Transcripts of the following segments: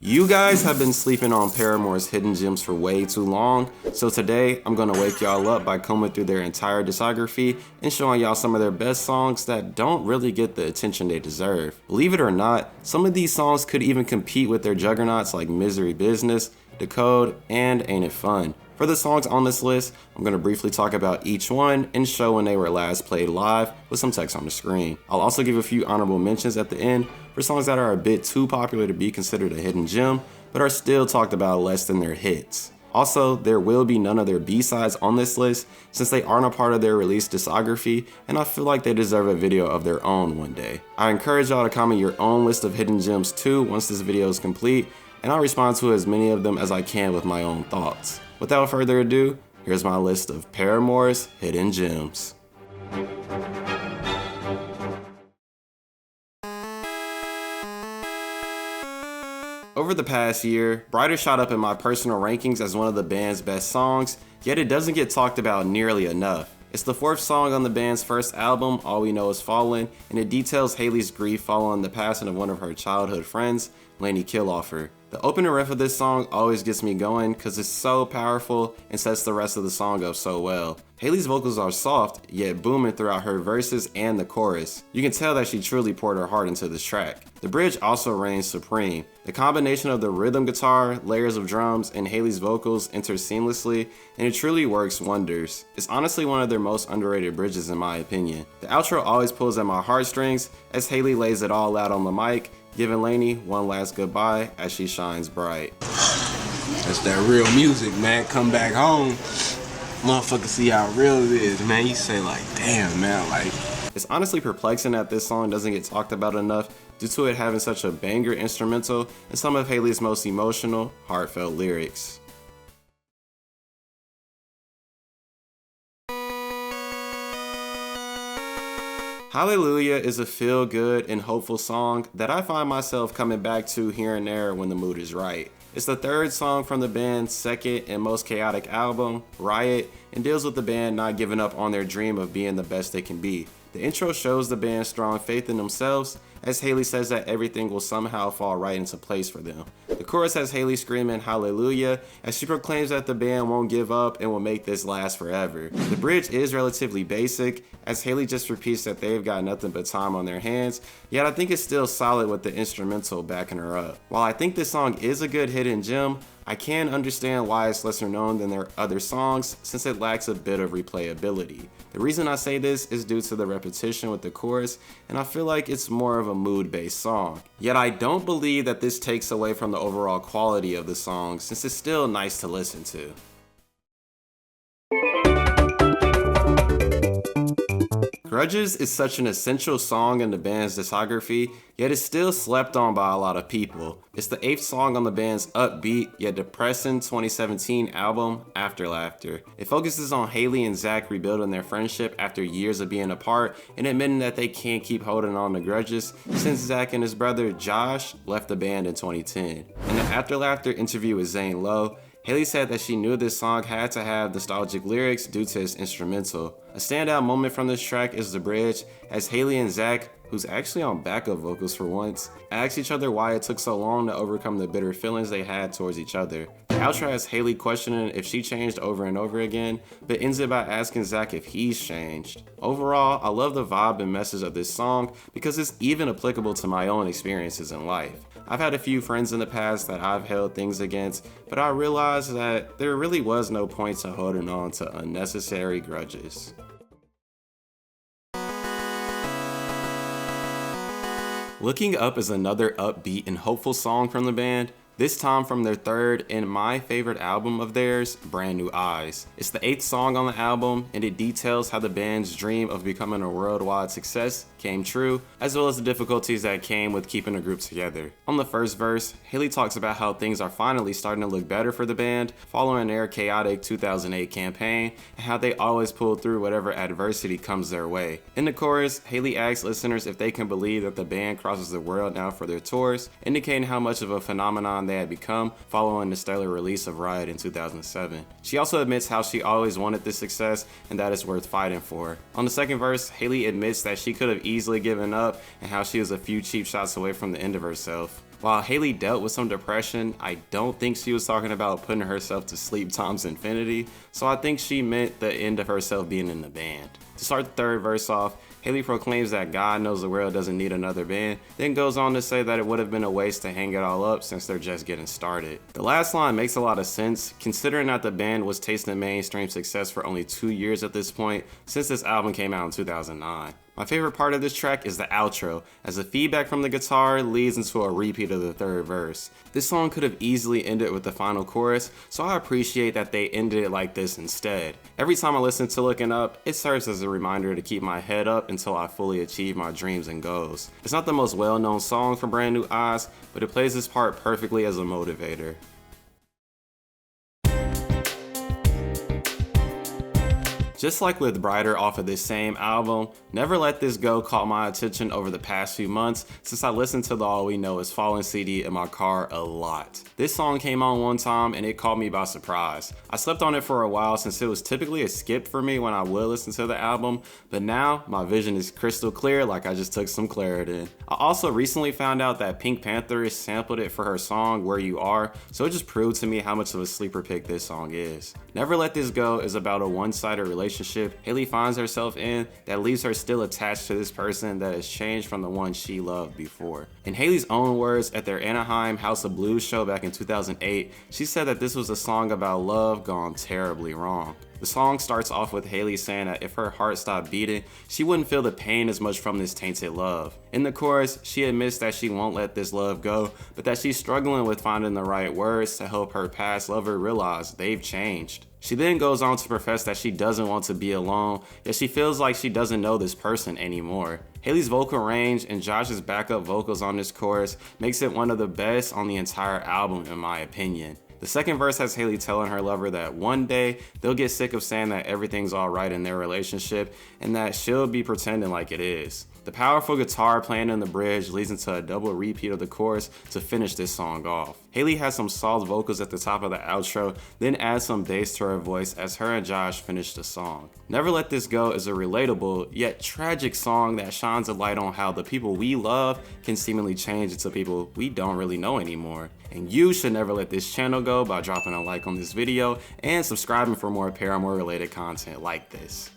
You guys have been sleeping on Paramore's hidden gems for way too long, so today I'm gonna wake y'all up by combing through their entire discography and showing y'all some of their best songs that don't really get the attention they deserve. Believe it or not, some of these songs could even compete with their juggernauts like Misery Business, Decode, and Ain't It Fun. For the songs on this list, I'm going to briefly talk about each one and show when they were last played live with some text on the screen. I'll also give a few honorable mentions at the end for songs that are a bit too popular to be considered a hidden gem, but are still talked about less than their hits. Also, there will be none of their B-sides on this list since they aren't a part of their released discography, and I feel like they deserve a video of their own one day. I encourage y'all to comment your own list of hidden gems too once this video is complete, and I'll respond to as many of them as I can with my own thoughts. Without further ado, here's my list of Paramore's hidden gems. Over the past year, Brighter shot up in my personal rankings as one of the band's best songs, yet it doesn't get talked about nearly enough. It's the fourth song on the band's first album, All We Know Is Fallen, and it details Haley's grief following the passing of one of her childhood friends, Lainey Killoffer. The opening riff of this song always gets me going because it's so powerful and sets the rest of the song up so well. Haley's vocals are soft, yet booming throughout her verses and the chorus. You can tell that she truly poured her heart into this track. The bridge also reigns supreme. The combination of the rhythm guitar, layers of drums, and Haley's vocals enter seamlessly, and it truly works wonders. It's honestly one of their most underrated bridges in my opinion. The outro always pulls at my heartstrings as Haley lays it all out on the mic, giving Lainey one last goodbye as she shines bright. That's that real music, man. Come back home, motherfucker, see how real it is, man. You say like, damn, man, like. It's honestly perplexing that this song doesn't get talked about enough due to it having such a banger instrumental and some of Haley's most emotional, heartfelt lyrics. Hallelujah is a feel-good and hopeful song that I find myself coming back to here and there when the mood is right. It's the third song from the band's second and most chaotic album, Riot, and deals with the band not giving up on their dream of being the best they can be. The intro shows the band's strong faith in themselves, as Haley says that everything will somehow fall right into place for them. The chorus has Haley screaming hallelujah as she proclaims that the band won't give up and will make this last forever. The bridge is relatively basic, as Haley just repeats that they've got nothing but time on their hands, yet I think it's still solid with the instrumental backing her up. While I think this song is a good hidden gem, I can understand why it's lesser known than their other songs since it lacks a bit of replayability. The reason I say this is due to the repetition with the chorus, and I feel like it's more of a mood-based song. Yet I don't believe that this takes away from the overall quality of the song since it's still nice to listen to. Grudges is such an essential song in the band's discography, yet it's still slept on by a lot of people. It's the 8th song on the band's upbeat yet depressing 2017 album, After Laughter. It focuses on Haley and Zach rebuilding their friendship after years of being apart and admitting that they can't keep holding on to grudges since Zach and his brother Josh left the band in 2010. In the After Laughter interview with Zane Lowe, Haley said that she knew this song had to have nostalgic lyrics due to its instrumental. A standout moment from this track is the bridge, as Haley and Zach, who's actually on backup vocals for once, ask each other why it took so long to overcome the bitter feelings they had towards each other. The outro has Haley questioning if she changed over and over again, but ends it by asking Zach if he's changed. Overall, I love the vibe and message of this song because it's even applicable to my own experiences in life. I've had a few friends in the past that I've held things against, but I realized that there really was no point to holding on to unnecessary grudges. Looking Up is another upbeat and hopeful song from the band, this time from their third and my favorite album of theirs, Brand New Eyes. It's the 8th song on the album, and it details how the band's dream of becoming a worldwide success came true, as well as the difficulties that came with keeping the group together. On the first verse, Haley talks about how things are finally starting to look better for the band following their chaotic 2008 campaign, and how they always pull through whatever adversity comes their way. In the chorus, Haley asks listeners if they can believe that the band crosses the world now for their tours, indicating how much of a phenomenon they had become following the stellar release of Riot in 2007. She also admits how she always wanted this success and that it's worth fighting for. On the second verse, Haley admits that she could have easily given up and how she was a few cheap shots away from the end of herself. While Haley dealt with some depression, I don't think she was talking about putting herself to sleep times infinity, so I think she meant the end of herself being in the band. To start the third verse off, Haley proclaims that God knows the world doesn't need another band, then goes on to say that it would have been a waste to hang it all up since they're just getting started. The last line makes a lot of sense, considering that the band was tasting mainstream success for only 2 years at this point, since this album came out in 2009. My favorite part of this track is the outro, as the feedback from the guitar leads into a repeat of the third verse. This song could have easily ended with the final chorus, so I appreciate that they ended it like this instead. Every time I listen to Looking Up, it serves as a reminder to keep my head up until I fully achieve my dreams and goals. It's not the most well-known song from Brand New Eyes, but it plays this part perfectly as a motivator. Just like with Brighter off of this same album, Never Let This Go caught my attention over the past few months since I listened to the All We Know Is Falling CD in my car a lot. This song came on one time and it caught me by surprise. I slept on it for a while since it was typically a skip for me when I would listen to the album, but now my vision is crystal clear like I just took some Claritin. I also recently found out that Pink Panther sampled it for her song Where You Are, so it just proved to me how much of a sleeper pick this song is. Never Let This Go is about a one-sided relationship Haley finds herself in that leaves her still attached to this person that has changed from the one she loved before. In Haley's own words, at their Anaheim House of Blues show back in 2008, she said that this was a song about love gone terribly wrong. The song starts off with Haley saying that if her heart stopped beating, she wouldn't feel the pain as much from this tainted love. In the chorus, she admits that she won't let this love go, but that she's struggling with finding the right words to help her past lover realize they've changed. She then goes on to profess that she doesn't want to be alone, yet she feels like she doesn't know this person anymore. Haley's vocal range and Josh's backup vocals on this chorus makes it one of the best on the entire album in my opinion. The second verse has Haley telling her lover that one day they'll get sick of saying that everything's alright in their relationship and that she'll be pretending like it is. The powerful guitar playing in the bridge leads into a double repeat of the chorus to finish this song off. Haley has some soft vocals at the top of the outro, then adds some bass to her voice as her and Josh finish the song. Never Let This Go is a relatable yet tragic song that shines a light on how the people we love can seemingly change into people we don't really know anymore. And you should never let this channel go by dropping a like on this video and subscribing for more Paramore related content like this.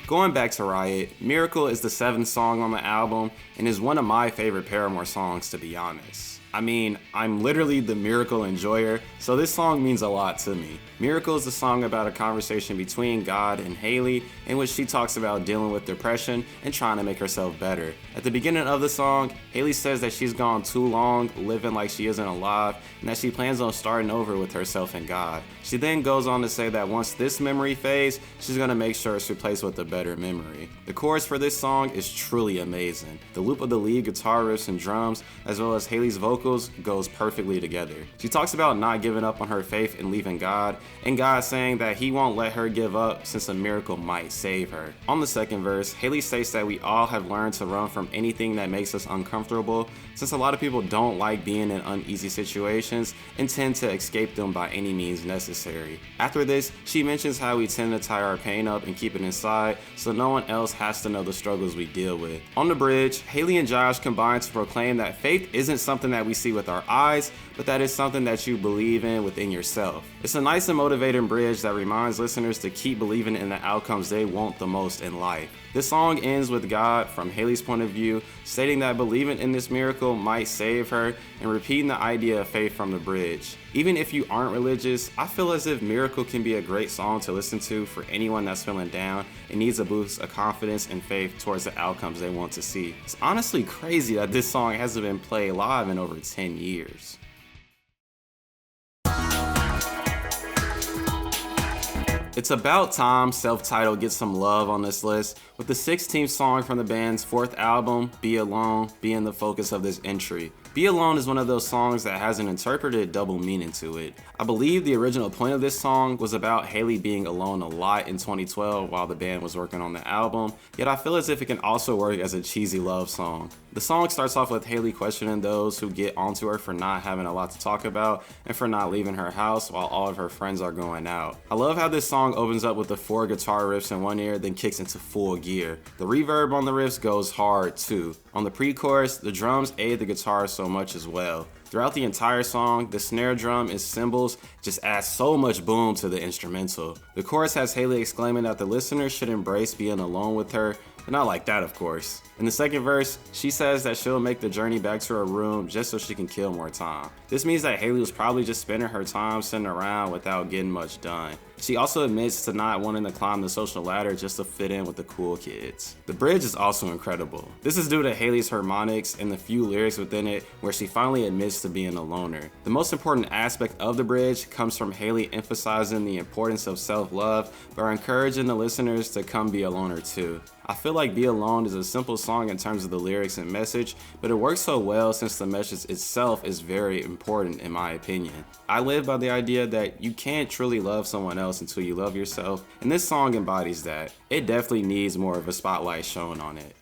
Going back to Riot, Miracle is the 7th song on the album and is one of my favorite Paramore songs, to be honest. I mean, I'm literally the Miracle enjoyer, so this song means a lot to me. Miracle is a song about a conversation between God and Haley in which she talks about dealing with depression and trying to make herself better. At the beginning of the song, Haley says that she's gone too long living like she isn't alive and that she plans on starting over with herself and God. She then goes on to say that once this memory fades, she's going to make sure it's replaced with a better memory. The chorus for this song is truly amazing. The loop of the lead guitar riffs and drums, as well as Haley's vocals, goes perfectly together. She talks about not giving up on her faith and leaving God, and God saying that he won't let her give up since a miracle might save her. On the second verse, Haley states that we all have learned to run from anything that makes us uncomfortable, since a lot of people don't like being in uneasy situations and tend to escape them by any means necessary. After this, she mentions how we tend to tie our pain up and keep it inside so no one else has to know the struggles we deal with. On the bridge, Haley and Josh combine to proclaim that faith isn't something that we see with our eyes, but that is something that you believe in within yourself. It's a nice and motivating bridge that reminds listeners to keep believing in the outcomes they want the most in life. This song ends with God, from Haley's point of view, stating that believing in this miracle might save her and repeating the idea of faith from the bridge. Even if you aren't religious, I feel as if Miracle can be a great song to listen to for anyone that's feeling down and needs a boost of confidence and faith towards the outcomes they want to see. It's honestly crazy that this song hasn't been played live in over 10 years. It's About Time, self-titled, gets some love on this list, with the 16th song from the band's 4th album, Be Alone, being the focus of this entry. Be Alone is one of those songs that has an interpreted double meaning to it. I believe the original point of this song was about Haley being alone a lot in 2012 while the band was working on the album, yet I feel as if it can also work as a cheesy love song. The song starts off with Haley questioning those who get onto her for not having a lot to talk about and for not leaving her house while all of her friends are going out. I love how this song opens up with the 4 guitar riffs in one ear, then kicks into full gear. The reverb on the riffs goes hard too. On the pre-chorus, the drums aid the guitar so much as well. Throughout the entire song, the snare drum and cymbals just add so much boom to the instrumental. The chorus has Haley exclaiming that the listener should embrace being alone with her, but not like that of course. In the second verse, she says that she'll make the journey back to her room just so she can kill more time. This means that Haley was probably just spending her time sitting around without getting much done. She also admits to not wanting to climb the social ladder just to fit in with the cool kids. The bridge is also incredible. This is due to Haley's harmonics and the few lyrics within it where she finally admits to being a loner. The most important aspect of the bridge comes from Haley emphasizing the importance of self-love by encouraging the listeners to come be a loner too. I feel like Be Alone is a simple song in terms of the lyrics and message, but it works so well since the message itself is very important in my opinion. I live by the idea that you can't truly love someone else until you love yourself, and this song embodies that. It definitely needs more of a spotlight shown on it.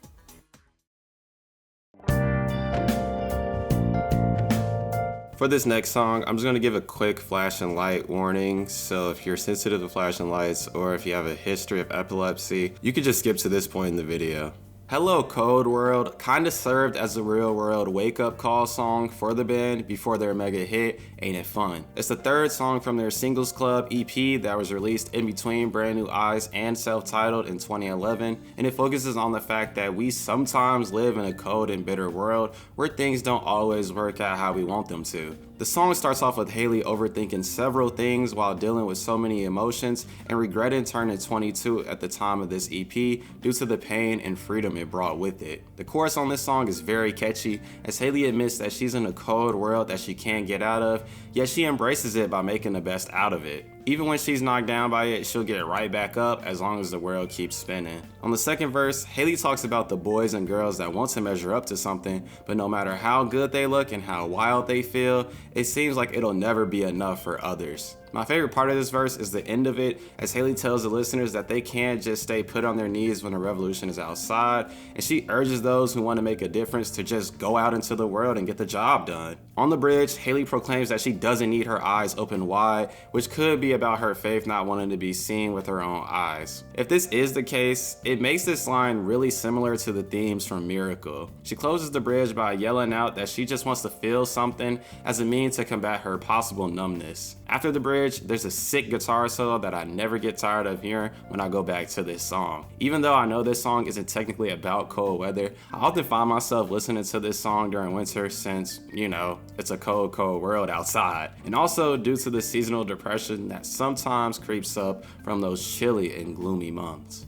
For this next song, I'm just going to give a quick flash and light warning, so if you're sensitive to flashing lights or if you have a history of epilepsy, you could just skip to this point in the video. Hello Code World kinda served as a real world wake up call song for the band before their mega hit, Ain't It Fun. It's the 3rd song from their Singles Club EP that was released in between Brand New Eyes and self-titled in 2011, and it focuses on the fact that we sometimes live in a cold and bitter world where things don't always work out how we want them to. The song starts off with Haley overthinking several things while dealing with so many emotions and regretting turning 22 at the time of this EP due to the pain and freedom it brought with it. The chorus on this song is very catchy as Haley admits that she's in a cold world that she can't get out of, yet she embraces it by making the best out of it. Even when she's knocked down by it, she'll get right back up as long as the world keeps spinning. On the second verse, Haley talks about the boys and girls that want to measure up to something, but no matter how good they look and how wild they feel, it seems like it'll never be enough for others. My favorite part of this verse is the end of it, as Haley tells the listeners that they can't just stay put on their knees when the revolution is outside, and she urges those who want to make a difference to just go out into the world and get the job done. On the bridge, Haley proclaims that she doesn't need her eyes open wide, which could be about her faith not wanting to be seen with her own eyes. If this is the case, it makes this line really similar to the themes from Miracle. She closes the bridge by yelling out that she just wants to feel something as a means to combat her possible numbness. After the bridge, there's a sick guitar solo that I never get tired of hearing when I go back to this song. Even though I know this song isn't technically about cold weather, I often find myself listening to this song during winter since, you know, it's a cold, cold world outside. And also due to the seasonal depression that sometimes creeps up from those chilly and gloomy months.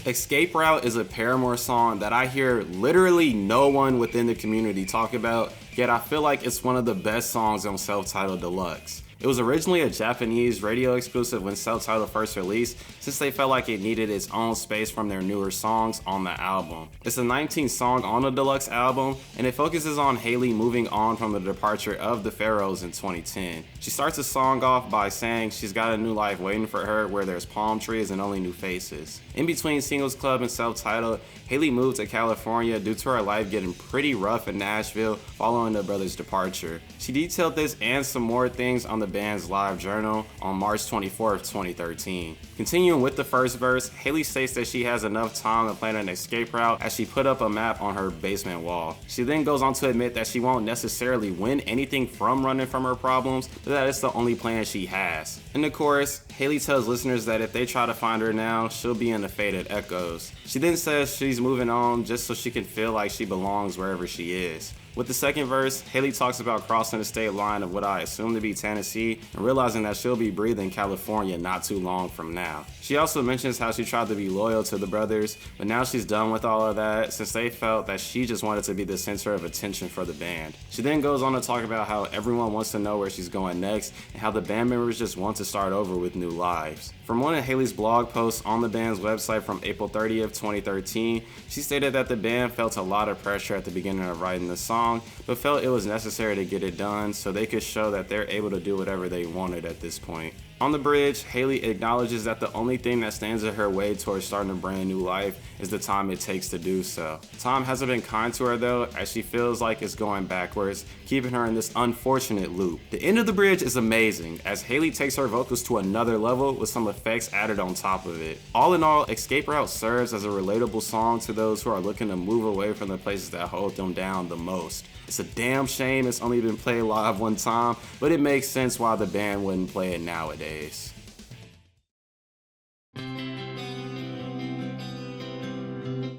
Escape Route is a Paramore song that I hear literally no one within the community talk about, yet I feel like it's one of the best songs on Self-Titled Deluxe. It was originally a Japanese radio exclusive when Self-Titled first released, since they felt like it needed its own space from their newer songs on the album. It's the 19th song on the deluxe album, and it focuses on Haley moving on from the departure of the Pharaohs in 2010. She starts the song off by saying she's got a new life waiting for her where there's palm trees and only new faces. In between Singles Club and Self-Titled, Haley moved to California due to her life getting pretty rough in Nashville following the brothers' departure. She detailed this and some more things on the band's live journal on March 24th, 2013. Continuing with the first verse, Haley states that she has enough time to plan an escape route as she put up a map on her basement wall. She then goes on to admit that she won't necessarily win anything from running from her problems, but that it's the only plan she has. In the chorus, Haley tells listeners that if they try to find her now, she'll be in the faded echoes. She then says she's moving on just so she can feel like she belongs wherever she is. With the second verse, Haley talks about crossing the state line of what I assume to be Tennessee and realizing that she'll be breathing California not too long from now. She also mentions how she tried to be loyal to the brothers, but now she's done with all of that since they felt that she just wanted to be the center of attention for the band. She then goes on to talk about how everyone wants to know where she's going next and how the band members just want to start over with new lives. From one of Haley's blog posts on the band's website from April 30th, 2013, she stated that the band felt a lot of pressure at the beginning of writing the song, but felt it was necessary to get it done so they could show that they're able to do whatever they wanted at this point. On the bridge, Haley acknowledges that the only thing that stands in her way towards starting a brand new life is the time it takes to do so. Time hasn't been kind to her though, as she feels like it's going backwards, keeping her in this unfortunate loop. The end of the bridge is amazing, as Haley takes her vocals to another level with some effects added on top of it. All in all, Escape Route serves as a relatable song to those who are looking to move away from the places that hold them down the most. It's a damn shame it's only been played live one time, but it makes sense why the band wouldn't play it nowadays.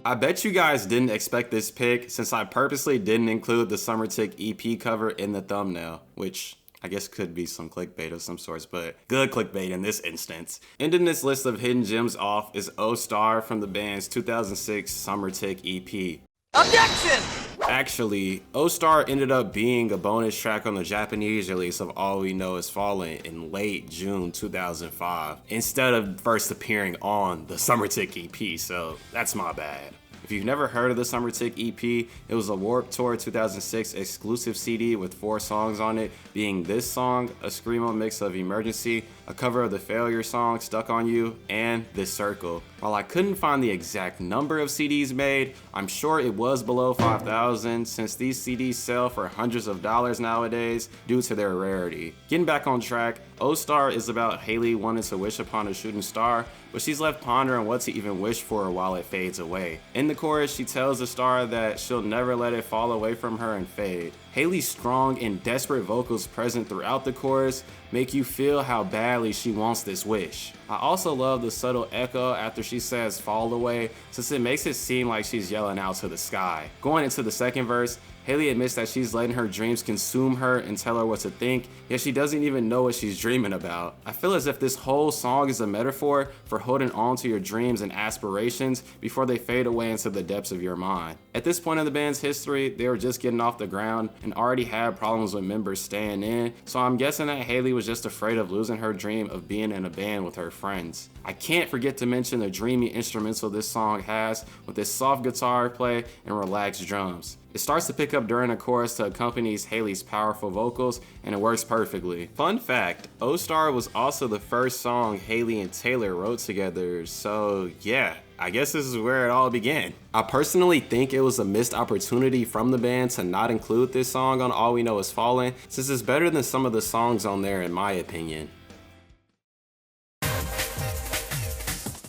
I bet you guys didn't expect this pick since I purposely didn't include the Summer Tick EP cover in the thumbnail, which I guess could be some clickbait of some sorts, but good clickbait in this instance. Ending this list of hidden gems off is O Star from the band's 2006 Summer Tick EP. Objection! Actually, O Star ended up being a bonus track on the Japanese release of All We Know Is Falling in late June 2005, instead of first appearing on the Summer Tick EP, so that's my bad. If you've never heard of the Summer Tick EP, it was a Warped Tour 2006 exclusive CD with 4 songs on it, being this song, a Screamo mix of Emergency, a cover of the Failure song Stuck on You, and This Circle. While I couldn't find the exact number of CDs made, I'm sure it was below 5,000 since these CDs sell for hundreds of dollars nowadays due to their rarity. Getting back on track, O Star is about Haley wanting to wish upon a shooting star, but she's left pondering what to even wish for while it fades away. In the chorus, she tells the star that she'll never let it fall away from her and fade. Haley's strong and desperate vocals present throughout the chorus make you feel how badly she wants this wish. I also love the subtle echo after she says fall away, since it makes it seem like she's yelling out to the sky. Going into the second verse, Haley admits that she's letting her dreams consume her and tell her what to think, yet she doesn't even know what she's dreaming about. I feel as if this whole song is a metaphor for holding on to your dreams and aspirations before they fade away into the depths of your mind. At this point in the band's history, they were just getting off the ground and already had problems with members staying in, so I'm guessing that Haley was just afraid of losing her dream of being in a band with her friends. I can't forget to mention the dreamy instrumental this song has with its soft guitar play and relaxed drums. It starts to pick up during the chorus to accompany Haley's powerful vocals, and it works perfectly. Fun fact, O Star was also the first song Haley and Taylor wrote together, so yeah, I guess this is where it all began. I personally think it was a missed opportunity from the band to not include this song on All We Know Is Falling, since it's better than some of the songs on there in my opinion.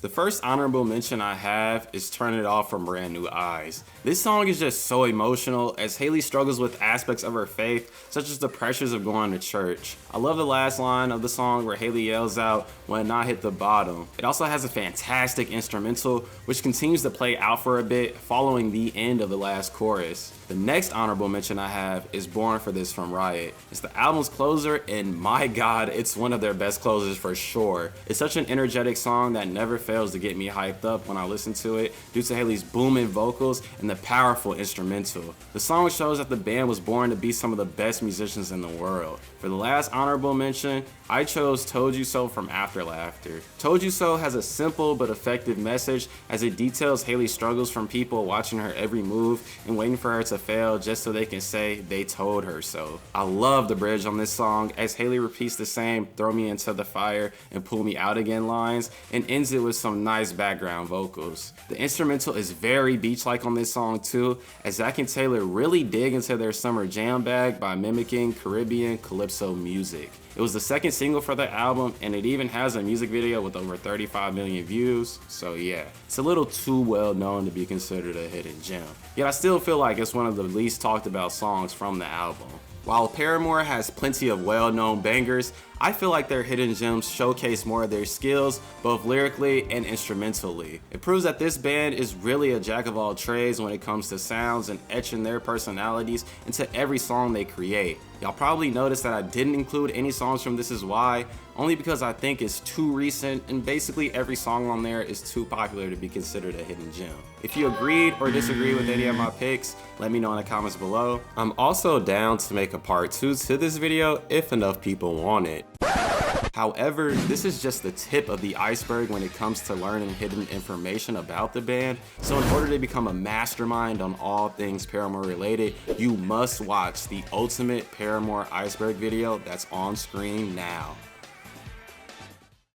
The first honorable mention I have is Turn It Off from Brand New Eyes. This song is just so emotional as Haley struggles with aspects of her faith, such as the pressures of going to church. I love the last line of the song where Haley yells out, "When I hit the bottom." It also has a fantastic instrumental, which continues to play out for a bit following the end of the last chorus. The next honorable mention I have is Born for This from Riot. It's the album's closer, and my god, it's one of their best closers for sure. It's such an energetic song that never fails to get me hyped up when I listen to it due to Haley's booming vocals and the powerful instrumental. The song shows that the band was born to be some of the best musicians in the world. For the last honorable mention, I chose Told You So from After Laughter. Told You So has a simple but effective message as it details Haley's struggles from people watching her every move and waiting for her to fail just so they can say they told her so. I love the bridge on this song as Haley repeats the same "throw me into the fire and pull me out again" lines and ends it with some nice background vocals. The instrumental is very beach-like on this song too, as Zach and Taylor really dig into their summer jam bag by mimicking Caribbean calypso music. It was the second single for the album, and it even has a music video with over 35 million views, so yeah, it's a little too well known to be considered a hidden gem. Yet I still feel like it's one of the least talked about songs from the album. While Paramore has plenty of well-known bangers, I feel like their hidden gems showcase more of their skills, both lyrically and instrumentally. It proves that this band is really a jack of all trades when it comes to sounds and etching their personalities into every song they create. Y'all probably noticed that I didn't include any songs from This Is Why, only because I think it's too recent and basically every song on there is too popular to be considered a hidden gem. If you agreed or disagreed with any of my picks, let me know in the comments below. I'm also down to make a part 2 to this video if enough people want it. However, this is just the tip of the iceberg when it comes to learning hidden information about the band. So in order to become a mastermind on all things Paramore related, you must watch the ultimate Paramore iceberg video that's on screen now.